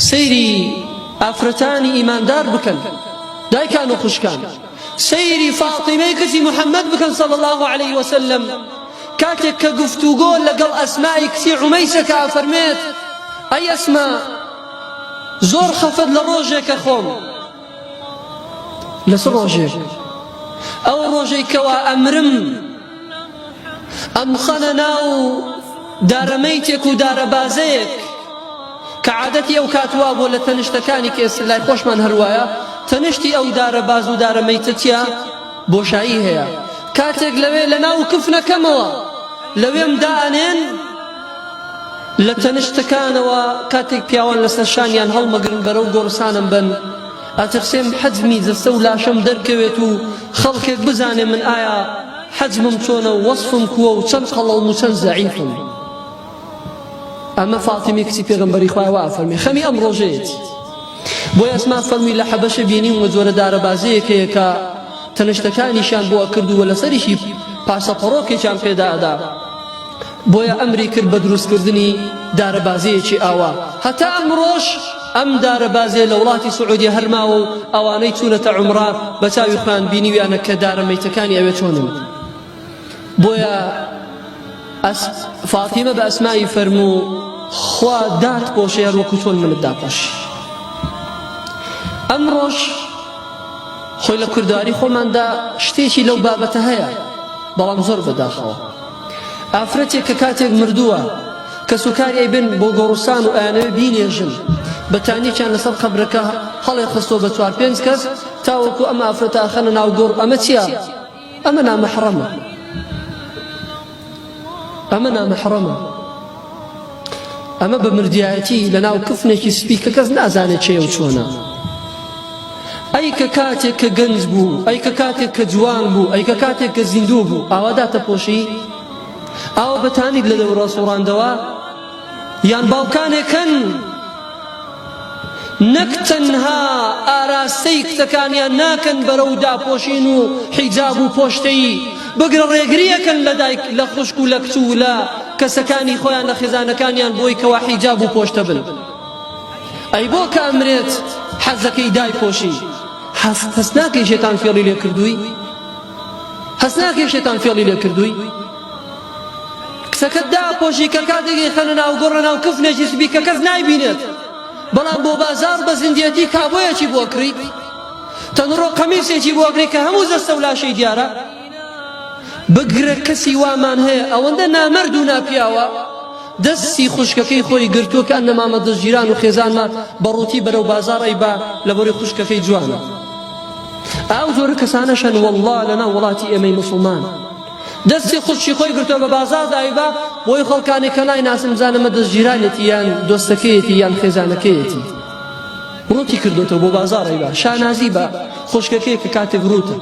سەیری ئافرەتانی ئیماندار بکەن دایکان و خوشکان سەیری فاتیمەی کچی محەممەد بکەن صلی الله عليه وسلم کاتێک کە گفتوگۆ لەگەڵ ئەسمای کچی عومەیسە کە ئەفەرمێت ئەی ئەسما زۆر خەفەت لە ڕۆژێکە خۆم لەسەر ڕۆژێک ئەو ڕۆژەی کەوا ئەمرم ئەم خەنە ناو دارەمەیتێک و دارەبازەیەک کە عادەتی ئەو کاتوا بۆ لە تەنیشتەکانی کە ئێستا لای خۆشمان هەروایە تەنیشتی ئەو دارەباز و دارەمەیتەتیە بۆشایی هەیە کاتێک لەوێ لە ناو کفنەکەمەوە لەوێم دائەنێن لە تەنیشتەکانەوە کاتێک پیاوان لەسەر شانیان هەڵمەگرن بەرەو گۆڕسانم بن ئەترسێم حەجمی جەستە و لاشەم دەرکەوێت و خەڵکێک بزانێ من ئایا حەجمم چۆنە و وەصفم کووە و چەند قەڵەڵم و چەند زەعیفم ئەمە فاتیمەی کچی پێغەمبەری خوای وا فەرمی خەمی ئەم ڕۆژەیەتی بۆی ئەسما فەرمی لە حەبەشە بینیم وە جۆرە دارەبازەیەکەیە کە تەنیشتەکانیشان بۆ ئەکردووە لەسەریشی پاسەپۆڕۆکێکیان پێدادا بۆیە ئەمری کرد بە دروستکردنی دارەبازەیەکی ئاوا هەتا ئەمڕۆژ ئەم دارەبازێ لە وڵاتی سعودی هەرماوە و ئەوانەی چوونەتە عومرە بە چاوی خۆیان بینیویانە کە دارەمەیتەکانی ئەوێ چۆنن بۆیە فاتیمە بە ئەسمایی فەرموو خوا دات پۆشەیە وەکو چۆن منت داپۆشی ئەمڕۆژ خۆی لە کوردواری خۆماندا شتێکی لەو بابەتە هەیە بەڵام زۆر بەداخەوە ئافرەتێک کە کاتێک مردووە کە سوکاری ئەیبن بۆ گۆڕستان و ئایانەوێ بینێژن بەتانیێکیان لەسەر قەبرەکە هەڵێ خستۆ بە 4-5 کەس تاوەکو ئەمە ئافرەتە ئەخەنە ناو گۆڕ ئەمە چییە؟ ئەمە نامەحرەمە ئەمە نامەحرەمە ئەمە بە مردیایەتی لە ناو کفنێکی سپی کە کەس نازانێت چێ و چۆنە ئەی کە کاتێک کە گەنج بوو ئەی کە کاتێک کە جوان بوو ئەی کە کاتێک کە زیندوو بوو ئاوا داتەپۆشی ئاوا بەتانیت لە دەورە سوڕاندەوە یان باوکانێکن نەک تەنها ئاراستەی کچەکانیان ناکەن بەرەو داپۆشین و حیجاب و پۆشتەیی بگرە ڕێگریەکەن لە دایک لە خوشک و لە کچ و لە کەسەکانی خۆیان لە خێزانەکانیان بۆی کەوا حیجاب و پۆشتە بن ئەی بۆ کە ئەمرێت حەزەکەی دایپۆشی هەست ناکەی شێتان فێڵی لێ کردووی هەست ناکەی شێتان فێڵی لێ کردووی کچەکەت داپۆشی کە کاتێکی خەنە ناو گۆڕە ناو کفنێکی سبی کە کەس نایبینێت بەڵام بۆ بازار بە زیندیەتی کابۆیەکی بۆ کڕی تەنڕۆ قەمیسێکی بۆ کڕی کە هەموو جەستە و لاشەی دیارە بگرە کەسی وامان هەیە ئەوەندە نامەرد و ناپیاوە دەستی خوشکەکەی خۆی گرتووە کە ئەنەمامە دەستگیران و خێزانمان بەڕووتی بەرەو بازاڕی با لە بۆری خوشکەکەی جوانە ئەو زۆرە کەسانەشەن وەڵڵا لەناو وڵاتی ئێمەی موسڵمان دەستی خوشکی خۆی گرتووە بە بازار دایبا بۆی خەڵکانی کە نایناسن بزانەمە دەستگیرانێتی یان دۆستەکەیەتی یان خێزانەکەیەتی ڕووتی کردوتەوە بۆ بازاڕی با شانازی بە خوشکەکەی کە کاتێک ڕووتە